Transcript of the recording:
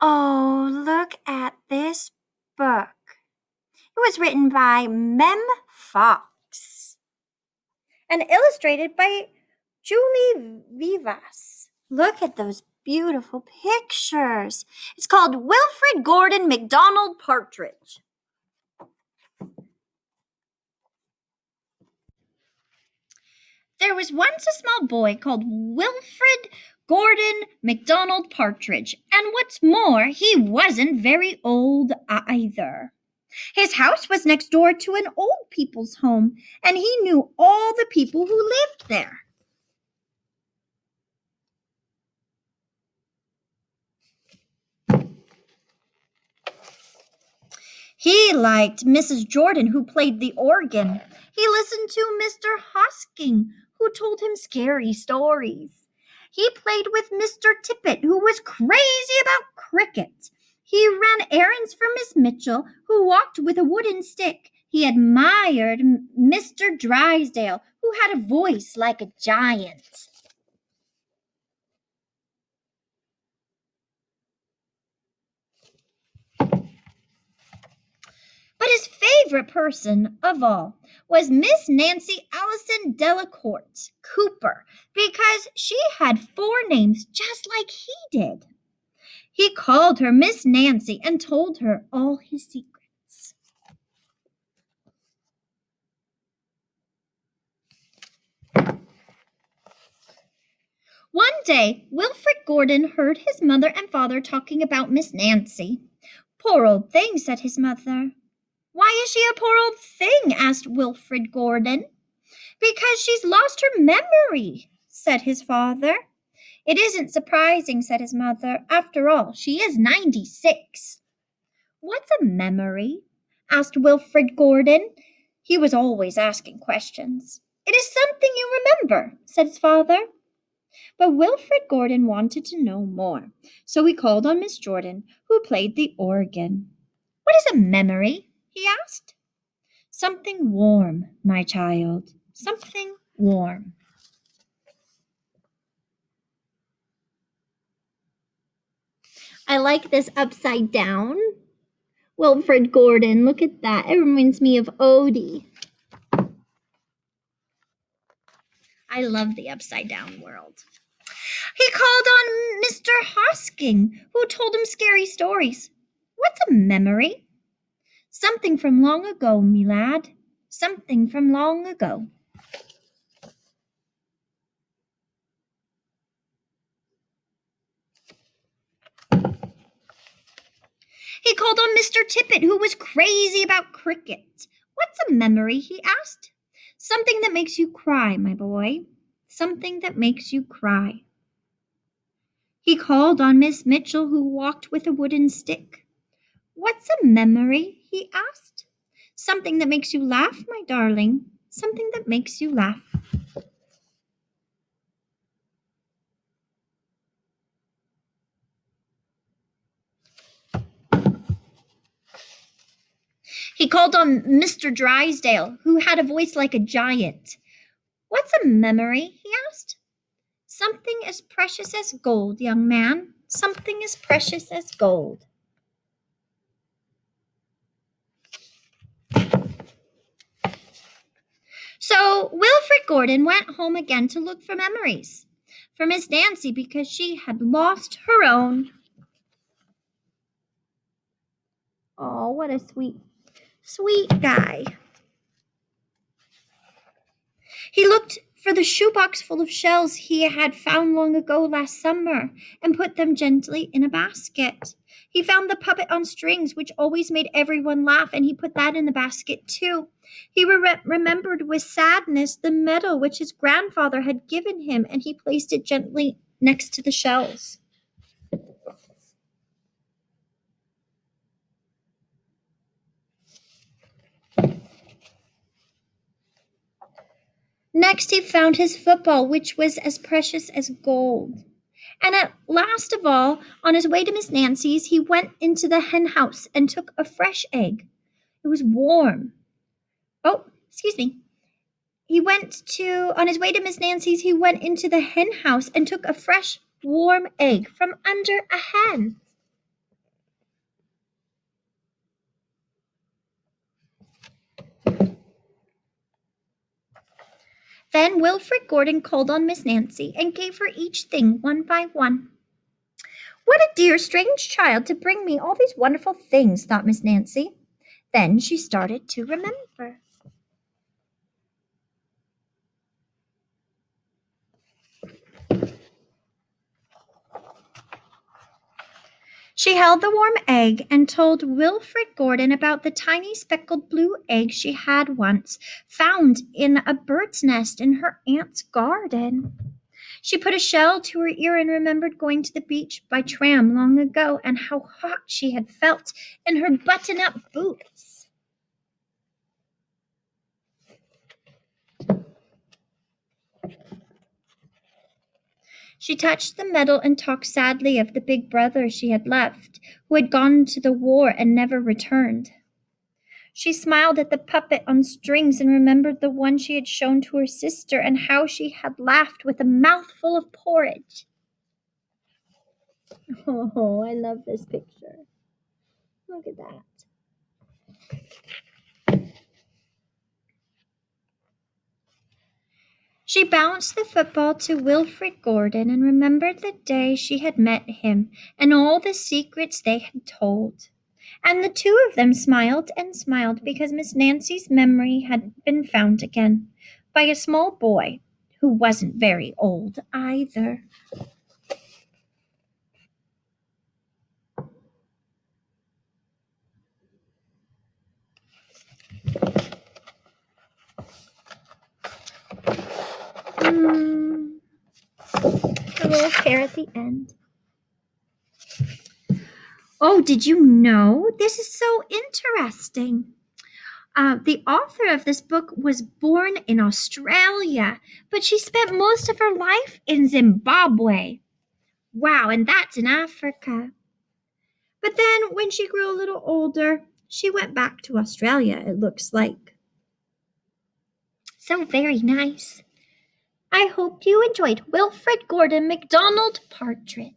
Oh, look at this book. It was written by Mem Fox and illustrated by Julie Vivas. Look at those beautiful pictures. It's called Wilfred Gordon McDonald Partridge. There was once a small boy called Wilfred Gordon McDonald Partridge, and what's more, he wasn't very old either. His house was next door to an old people's home, and he knew all the people who lived there. He liked Mrs. Jordan, who played the organ. He listened to Mr. Hosking, who told him scary stories. He played with Mr. Tippett, who was crazy about cricket. He ran errands for Miss Mitchell, who walked with a wooden stick. He admired Mr. Drysdale, who had a voice like a giant. But his favorite person of all was Miss Nancy Allison Delacourt Cooper, because she had 4 names just like he did. He called her Miss Nancy and told her all his secrets. One day, Wilfred Gordon heard his mother and father talking about Miss Nancy. "Poor old thing," said his mother. "Why is she a poor old thing?" asked Wilfred Gordon. "Because she's lost her memory," said his father. "It isn't surprising," said his mother. "After all, she is 96. "What's a memory?" asked Wilfred Gordon. He was always asking questions. "It is something you remember," said his father. But Wilfred Gordon wanted to know more, so he called on Miss Jordan, who played the organ. "What is a memory?" he asked. "Something warm, my child, something warm." I like this upside down. Wilfred Gordon, look at that. It reminds me of Odie. I love the upside down world. He called on Mr. Hosking, who told him scary stories. "What's a memory?" "Something from long ago, me lad. Something from long ago." He called on Mr. Tippett, who was crazy about cricket. "What's a memory?" he asked. "Something that makes you cry, my boy. Something that makes you cry." He called on Miss Mitchell, who walked with a wooden stick. "What's a memory?" he asked. "Something that makes you laugh, my darling. Something that makes you laugh." He called on Mr. Drysdale, who had a voice like a giant. "What's a memory?" he asked. "Something as precious as gold, young man. Something as precious as gold." So Wilfred Gordon went home again to look for memories for Miss Nancy, because she had lost her own. Oh, what a sweet, sweet guy. He looked for the shoebox full of shells he had found long ago last summer and put them gently in a basket. He found the puppet on strings, which always made everyone laugh, and he put that in the basket too. He remembered with sadness the medal which his grandfather had given him, and he placed it gently next to the shells. Next, he found his football, which was as precious as gold. And at last of all, on his way to Miss Nancy's, he went into the hen house and took a fresh egg. It was warm. On his way to Miss Nancy's, he went into the hen house and took a fresh, warm egg from under a hen. Then Wilfred Gordon called on Miss Nancy and gave her each thing one by one. What a dear, strange child to bring me all these wonderful things, thought Miss Nancy. Then she started to remember. She held the warm egg and told Wilfred Gordon about the tiny speckled blue egg she had once found in a bird's nest in her aunt's garden. She put a shell to her ear and remembered going to the beach by tram long ago and how hot she had felt in her button-up boots. She touched the medal and talked sadly of the big brother she had left, who had gone to the war and never returned. She smiled at the puppet on strings and remembered the one she had shown to her sister and how she had laughed with a mouthful of porridge. Oh, I love this picture. Look at that. She bounced the football to Wilfred Gordon and remembered the day she had met him and all the secrets they had told. And the two of them smiled and smiled because Miss Nancy's memory had been found again by a small boy who wasn't very old either. A little hair at the end. Oh, did you know? This is so interesting. The author of this book was born in Australia, but she spent most of her life in Zimbabwe. Wow, and that's in Africa. But then when she grew a little older, she went back to Australia, it looks like. So very nice. I hope you enjoyed Wilfred Gordon McDonald Partridge.